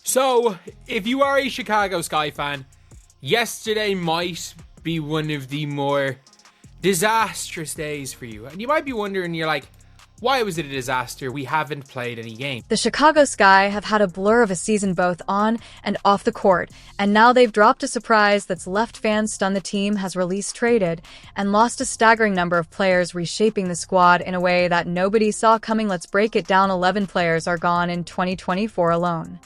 So, if you are a Chicago Sky fan, yesterday might be one of the more disastrous days for you. And you might be wondering, you're like, why was it a disaster? We haven't played any games. The Chicago Sky have had a blur of a season both on and off the court, and now they've dropped a surprise that's left fans stunned. The team has released, traded, and lost a staggering number of players, reshaping the squad in a way that nobody saw coming. Let's break it down. 11 players are gone in 2024 alone.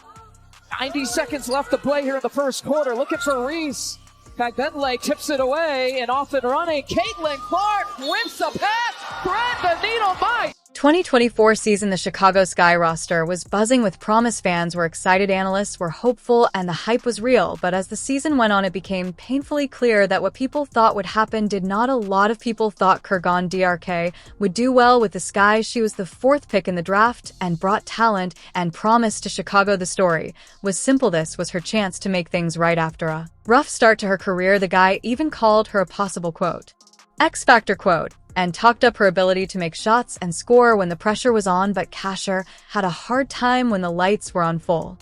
90 seconds left to play here in the first quarter. Looking for Reese. Bentley tips it away and off and running. Caitlin Clark wins the pass. Thread the needle by. 2024 season, the Chicago Sky roster was buzzing with promise. Fans were excited, analysts were hopeful, and the hype was real. But as the season went on, it became painfully clear that what people thought would happen did not. A lot of people thought Kurgan DRK would do well with the Sky. She was the 4th pick in the draft and brought talent and promise to Chicago. The story was simple. This was her chance to make things right after a rough start to her career. The guy even called her a possible, quote, X-Factor, quote, and talked up her ability to make shots and score when the pressure was on. But Kasher had a hard time when the lights were on full.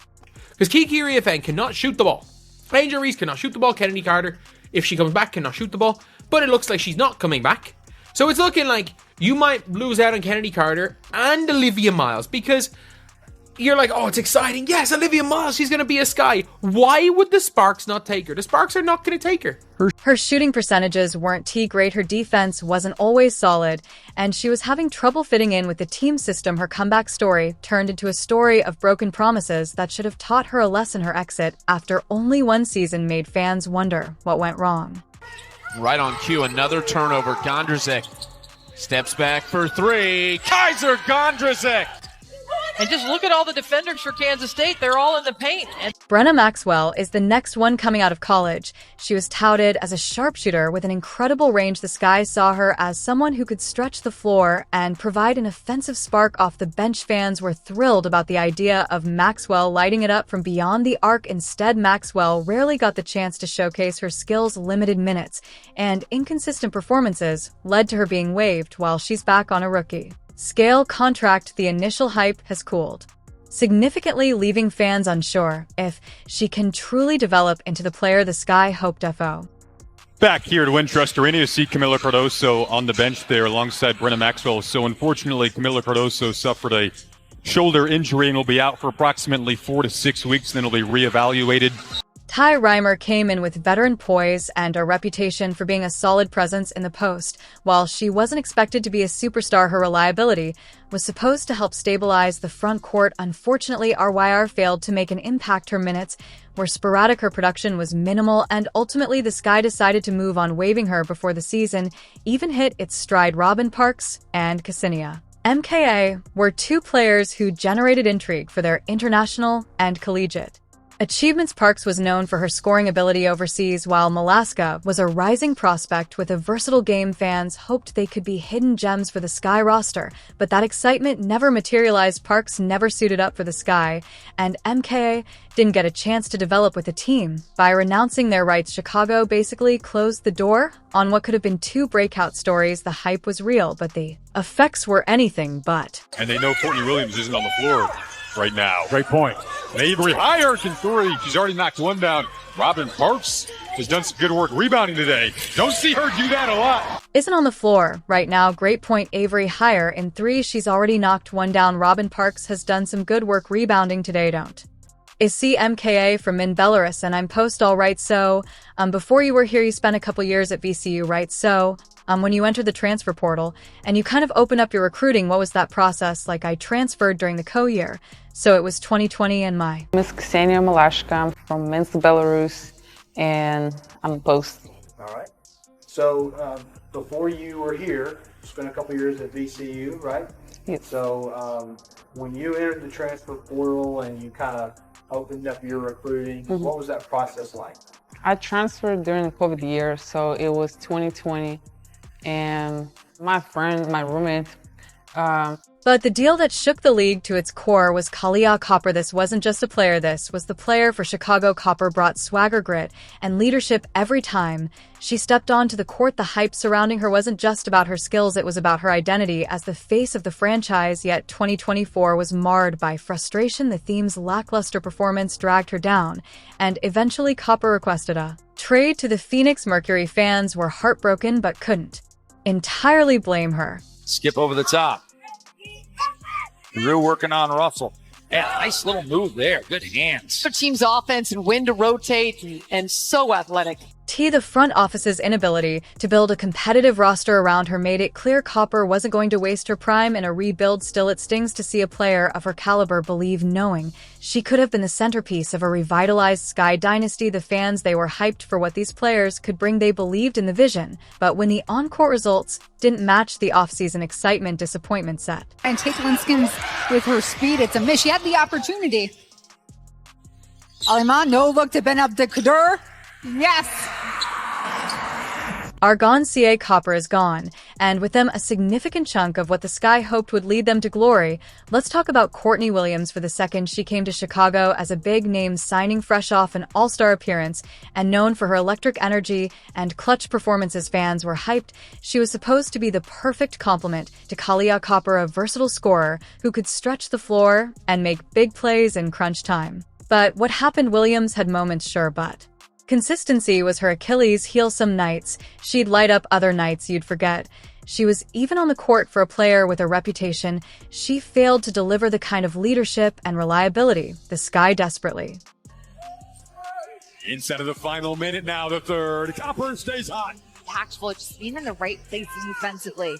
Because Kiki Riafen cannot shoot the ball. Angel Reese cannot shoot the ball. Kennedy Carter, if she comes back, cannot shoot the ball. But it looks like she's not coming back. So it's looking like you might lose out on Kennedy Carter and Olivia Miles, because you're like, oh, it's exciting. Yes, Olivia Miles, she's going to be a Sky. Why would the Sparks not take her? The Sparks are not going to take her. Her shooting percentages weren't too great. Her defense wasn't always solid, and she was having trouble fitting in with the team system. Her comeback story turned into a story of broken promises that should have taught her a lesson. Her exit after only one season made fans wonder what went wrong. Right on cue, another turnover. Gondrzak steps back for 3. Kaiser Gondrzak! And just look at all the defenders for Kansas State. They're all in the paint. Brenna Maxwell is the next one coming out of college. She was touted as a sharpshooter with an incredible range. The Sky saw her as someone who could stretch the floor and provide an offensive spark off the bench. Fans were thrilled about the idea of Maxwell lighting it up from beyond the arc. Instead, Maxwell rarely got the chance to showcase her skills. Limited minutes and inconsistent performances led to her being waived while she's back on a rookie scale contract. The initial hype has cooled significantly, leaving fans unsure if she can truly develop into the player the Sky hoped. Back here to Wintrust Arena, you see Camila Cardoso on the bench there alongside Brenna Maxwell. So unfortunately, Camila Cardoso suffered a shoulder injury and will be out for approximately 4 to 6 weeks, then will be reevaluated. Ty Reimer came in with veteran poise and a reputation for being a solid presence in the post. While she wasn't expected to be a superstar, her reliability was supposed to help stabilize the front court. Unfortunately, RYR failed to make an impact. Her minutes were sporadic, her production was minimal, and ultimately the Sky decided to move on, waiving her before the season even hit its stride. Robin Parks and Ksenia MKA were 2 players who generated intrigue for their international and collegiate achievements. Parks was known for her scoring ability overseas, while Malaska was a rising prospect with a versatile game. Fans hoped they could be hidden gems for the Sky roster, but that excitement never materialized. Parks never suited up for the Sky, and MKA didn't get a chance to develop with the team. By renouncing their rights, Chicago basically closed the door on what could have been 2 breakout stories. The hype was real, but the effects were anything but. And they know Courtney Williams isn't on the floor right now. Great point. And Avery Hire can 3. She's already knocked one down. Robin Parks has done some good work rebounding today. Don't see her do that a lot. Isn't on the floor right now. Great point. Avery Hire in 3. She's already knocked one down. Robin Parks has done some good work rebounding today. Don't is CMKA from Min Belarus, and I'm post. All right, so before you were here, you spent a couple years at VCU, right? So when you entered the transfer portal and you kind of opened up your recruiting, what was that process like? I transferred during the co-year, so it was 2020, and my name is Ksenia Malashka. I'm from Minsk, Belarus, and I'm a post. All right. So before you were here, you spent a couple years at VCU, right? Yes. So when you entered the transfer portal and you kind of opened up your recruiting, what was that process like? I transferred during the COVID year, so it was 2020. And my friend, my roommate, But the deal that shook the league to its core was Kahleah Copper. This wasn't just a player, this was the player for Chicago. Copper brought swagger, grit, and leadership every time she stepped onto the court. The hype surrounding her wasn't just about her skills, it was about her identity as the face of the franchise. Yet 2024 was marred by frustration. The team's lackluster performance dragged her down, and eventually Copper requested a trade to the Phoenix Mercury. Fans were heartbroken but couldn't entirely blame her. Skip over the top. Drew working on Russell. Yeah, nice little move there. Good hands. Their team's offense and when to rotate and so athletic. The front office's inability to build a competitive roster around her made it clear Copper wasn't going to waste her prime in a rebuild. Still, it stings to see a player of her caliber believe, knowing she could have been the centerpiece of a revitalized Sky dynasty. The fans, they were hyped for what these players could bring. They believed in the vision. But when the on-court results didn't match the offseason excitement, disappointment set. And Caitlin Skins with her speed, it's a miss. She had the opportunity. Aleman, no look to Ben Abdelkader. Yes! Argon CA Copper is gone, and with them a significant chunk of what the Sky hoped would lead them to glory. Let's talk about Courtney Williams for the second. She came to Chicago as a big-name signing fresh off an all-star appearance, and known for her electric energy and clutch performances. Fans were hyped. She was supposed to be the perfect complement to Kahleah Copper, a versatile scorer who could stretch the floor and make big plays in crunch time. But what happened? Williams had moments, sure, but consistency was her Achilles heel. Some nights she'd light up, other nights you'd forget she was even on the court. For a player with a reputation, she failed to deliver the kind of leadership and reliability the Sky desperately. Inside of the final minute now, the third. Copper stays hot. Impactful, just being in the right place defensively.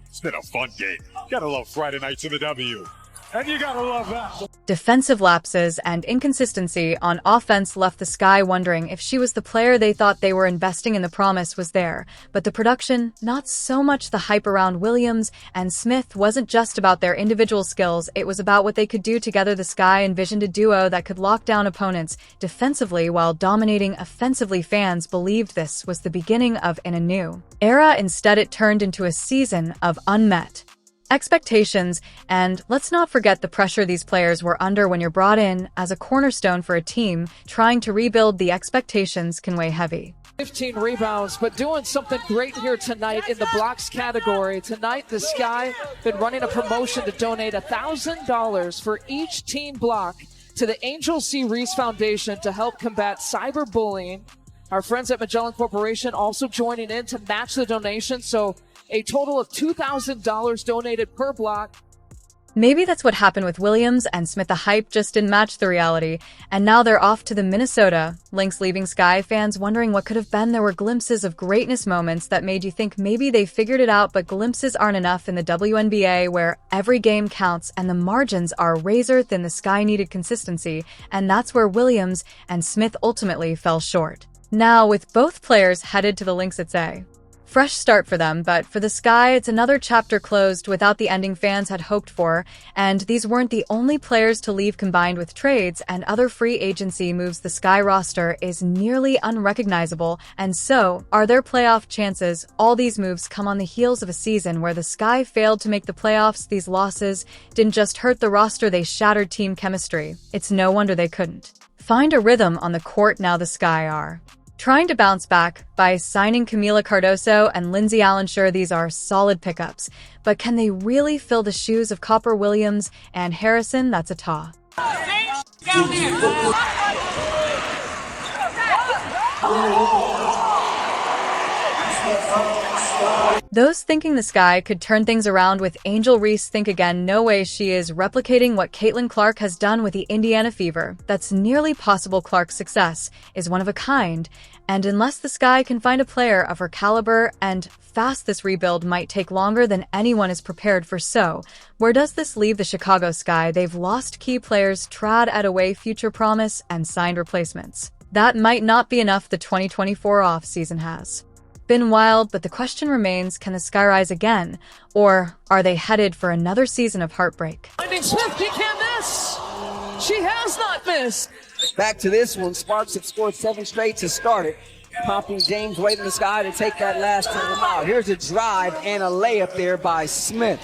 It's been a fun game. Gotta love Friday nights in the W. And you gotta love that. Defensive lapses and inconsistency on offense left the Sky wondering if she was the player they thought. They were investing in. The promise was there, but the production, not so much. The hype around Williams and Smith wasn't just about their individual skills, it was about what they could do together. The Sky envisioned a duo that could lock down opponents defensively while dominating offensively. Fans believed this was the beginning of a new era. Instead, it turned into a season of unmet expectations, and let's not forget the pressure these players were under. When you're brought in as a cornerstone for a team trying to rebuild, the expectations can weigh heavy. 15 rebounds, but doing something great here tonight in the blocks category. Tonight, the Sky been running a promotion to donate $1,000 for each team block to the Angel C. Reese Foundation to help combat cyberbullying. Our friends at Magellan Corporation also joining in to match the donation, so a total of $2,000 donated per block. Maybe that's what happened with Williams and Smith. The hype just didn't match the reality, and now they're off to the Minnesota Lynx, leaving Sky fans wondering what could have been. There were glimpses of greatness, moments that made you think maybe they figured it out, but glimpses aren't enough in the WNBA, where every game counts and the margins are razor thin. The Sky needed consistency, and that's where Williams and Smith ultimately fell short. Now, with both players headed to the Lynx, it's a fresh start for them, but for the Sky, it's another chapter closed without the ending fans had hoped for. And these weren't the only players to leave. Combined with trades and other free agency moves, the Sky roster is nearly unrecognizable, and so are their playoff chances. All these moves come on the heels of a season where the Sky failed to make the playoffs. These losses didn't just hurt the roster, they shattered team chemistry. It's no wonder they couldn't find a rhythm on the court. Now the Sky are trying to bounce back by signing Camila Cardoso and Lindsay Allen. Sure, these are solid pickups, but can they really fill the shoes of Copper, Williams, and Harrison? That's a ta. Those thinking the Sky could turn things around with Angel Reese think again. No way. She is replicating what Caitlin Clark has done with the Indiana Fever. That's nearly possible. Clark's success is one of a kind, and unless the Sky can find a player of her caliber and fast, this rebuild might take longer than anyone is prepared for. So, where does this leave the Chicago Sky? They've lost key players, trad at away future promise, and signed replacements. That might not be enough. The 2024 off-season has been wild, but the question remains, can the Sky rise again, or are they headed for another season of heartbreak? Finding Smith, she can't miss. She has not missed. Back to this one, Sparks have scored 7 straight to start it. Prompting James Wade in the Sky to take that last time out. Here's a drive and a layup there by Smith.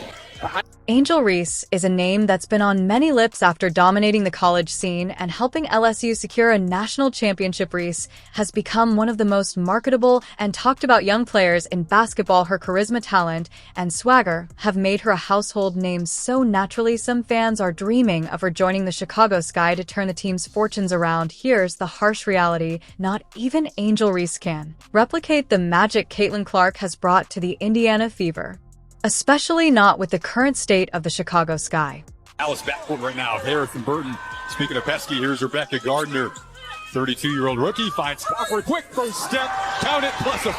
Angel Reese is a name that's been on many lips after dominating the college scene and helping LSU secure a national championship. Reese has become one of the most marketable and talked about young players in basketball. Her charisma, talent, and swagger have made her a household name so naturally some fans are dreaming of her joining the Chicago Sky to turn the team's fortunes around. Here's the harsh reality: not even Angel Reese can replicate the magic Caitlin Clark has brought to the Indiana Fever. Especially not with the current state of the Chicago Sky. Alice backcourt right now. Harrison Burton. Speaking of pesky, here's Rebecca Gardner. 32-year-old rookie finds Crawford. Quick first step. Count it plus a